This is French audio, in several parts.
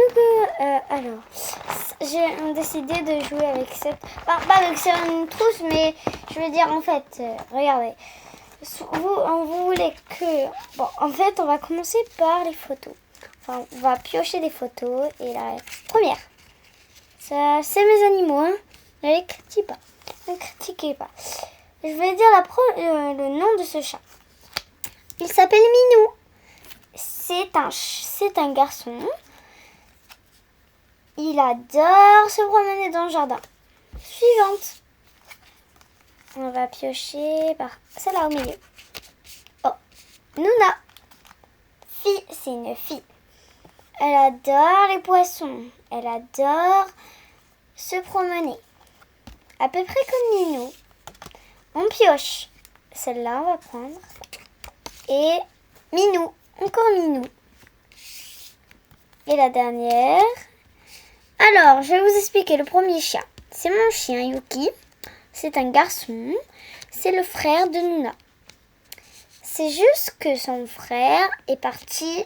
coucou. Alors, j'ai décidé de jouer avec cette... Enfin, pas avec une trousse, mais je veux dire, en fait, regardez. Vous voulez que... Bon, en fait, on va commencer par les photos. Enfin, on va piocher des photos. Et la première, ça, c'est mes animaux, hein. Ne les critiquez pas. Ne critiquez pas. Je vais dire le nom de ce chat. Il s'appelle Minou. C'est un garçon. Il adore se promener dans le jardin. Suivante. On va piocher par celle-là au milieu. Oh, Nouna. Fille, c'est une fille. Elle adore les poissons. Elle adore se promener. À peu près comme Minou. On pioche. Celle-là, on va prendre. Et Minou. Encore Minou. Et la dernière. Alors, je vais vous expliquer le premier chien. C'est mon chien Yuki. C'est un garçon. C'est le frère de Nouna. C'est juste que son frère est parti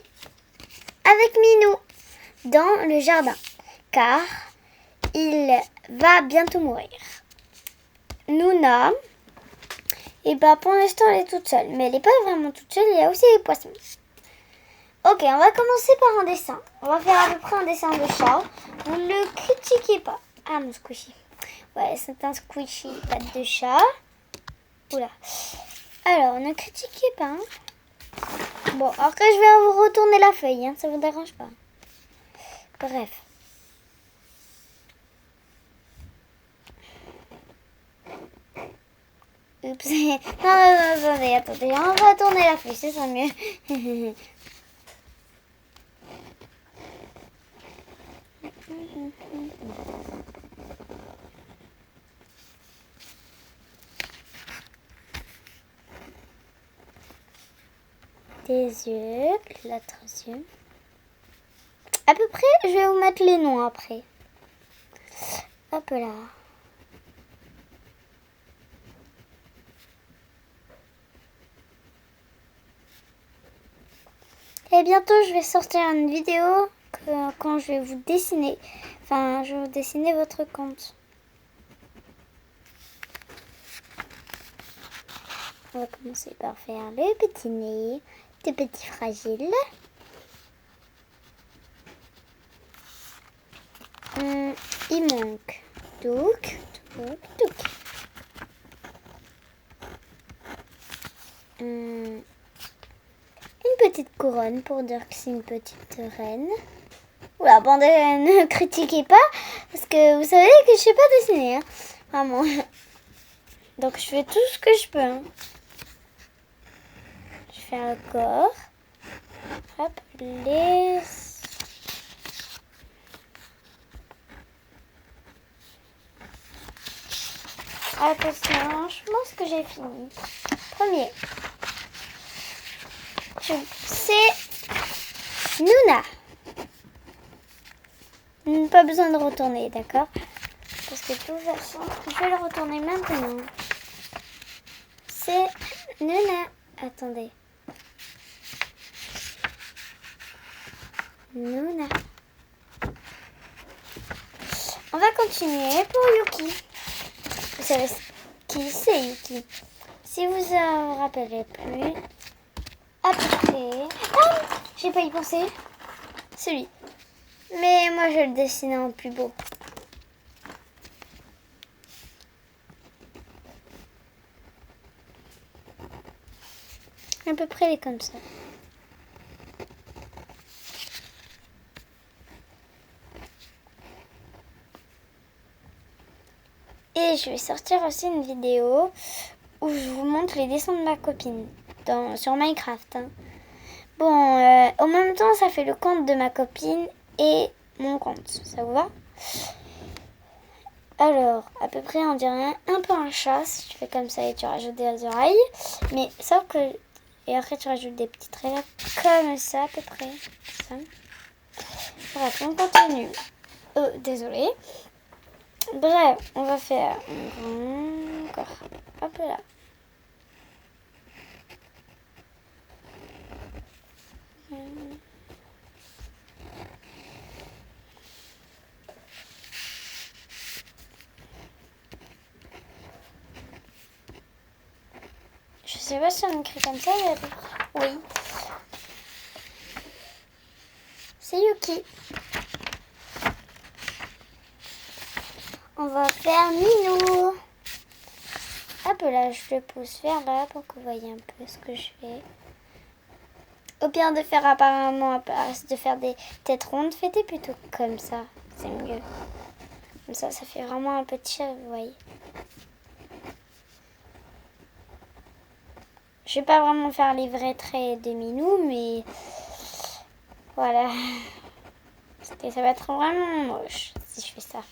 avec Minou dans le jardin. Car il va bientôt mourir. Nouna, et pour l'instant, elle est toute seule. Mais elle n'est pas vraiment toute seule. Il y a aussi les poissons. Ok, on va commencer par un dessin. On va faire à peu près un dessin de chat. Vous ne le critiquez pas. Ah, mon squishy. Ouais, c'est un squishy, patte de chat. Oula. Alors, ne critiquez pas. Hein. Bon, après, je vais vous retourner la feuille. Hein, ça vous dérange pas. Bref. Oups. Non, attendez. On va retourner la feuille, c'est ça mieux. Des yeux, l'autre yeux. À peu près, je vais vous mettre les noms après. Hop là. Et bientôt, je vais sortir une vidéo quand je vais vous dessiner. Enfin, je vais vous dessiner votre compte. On va commencer par faire le petit nez, des petits fragiles. Il manque Douk. Une petite couronne pour dire que c'est une petite reine. Oula, bon, ne critiquez pas, parce que vous savez que je sais pas dessiner, hein. Vraiment. Donc je fais tout ce que je peux. Hein. Je fais un corps. Hop, les... Attention, je pense que j'ai fini. Premier. C'est Nouna. Pas besoin de retourner, d'accord? Parce que de toute façon, je vais le retourner maintenant. C'est Nouna. Attendez. Nouna. On va continuer pour Yuki. Vous savez qui c'est Yuki? Si vous en rappelez plus, à peu près... Ah, j'ai pas y pensé. Celui. Mais moi, je le dessinais en plus beau. À peu près, il est comme ça. Et je vais sortir aussi une vidéo où je vous montre les dessins de ma copine sur Minecraft. Hein. Bon, en même temps, ça fait le compte de ma copine et mon compte. Ça vous va? Alors, à peu près, on dirait un peu un chat. Si tu fais comme ça et tu rajoutes des oreilles. Mais sauf que... Et après, tu rajoutes des petits traits comme ça, à peu près. Ça. Bref, on continue. Désolée. Bref, on va faire un grand corps. Hop là. sais pas si on écrit comme ça, mais oui. C'est Yuki. On va faire Minou. Hop là, je le pousse vers là pour que vous voyez un peu ce que je fais. Au pire de faire apparemment, de faire des têtes rondes, faites plutôt comme ça. C'est mieux. Comme ça fait vraiment un petit, vous voyez. Je vais pas vraiment faire les vrais traits de Minou, mais voilà. Parce que ça va être vraiment moche si je fais ça.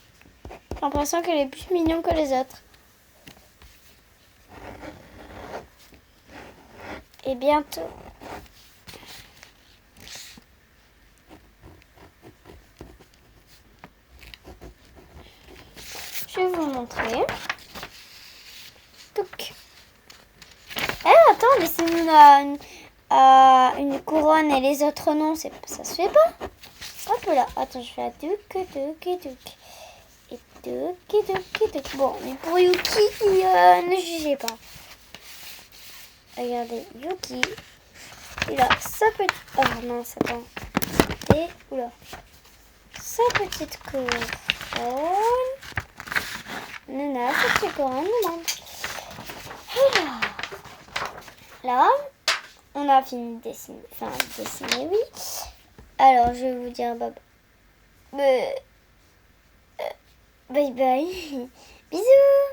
J'ai l'impression qu'elle est plus mignonne que les autres. Et bientôt. Je vais vous montrer. Donc. Attends, mais si une couronne et les autres non, ça se fait pas. Hop là. Attends, je fais un tuc. Et tuc. Bon, mais pour Yuki, ne jugez pas. Regardez, Yuki. Il a sa petite... Oh mince, attends. Et, oula. Sa petite couronne. Nana, petite couronne, maman. Alors, là, on a fini de dessiner. Enfin, dessiner, oui. Alors, je vais vous dire bye bye. Bisous.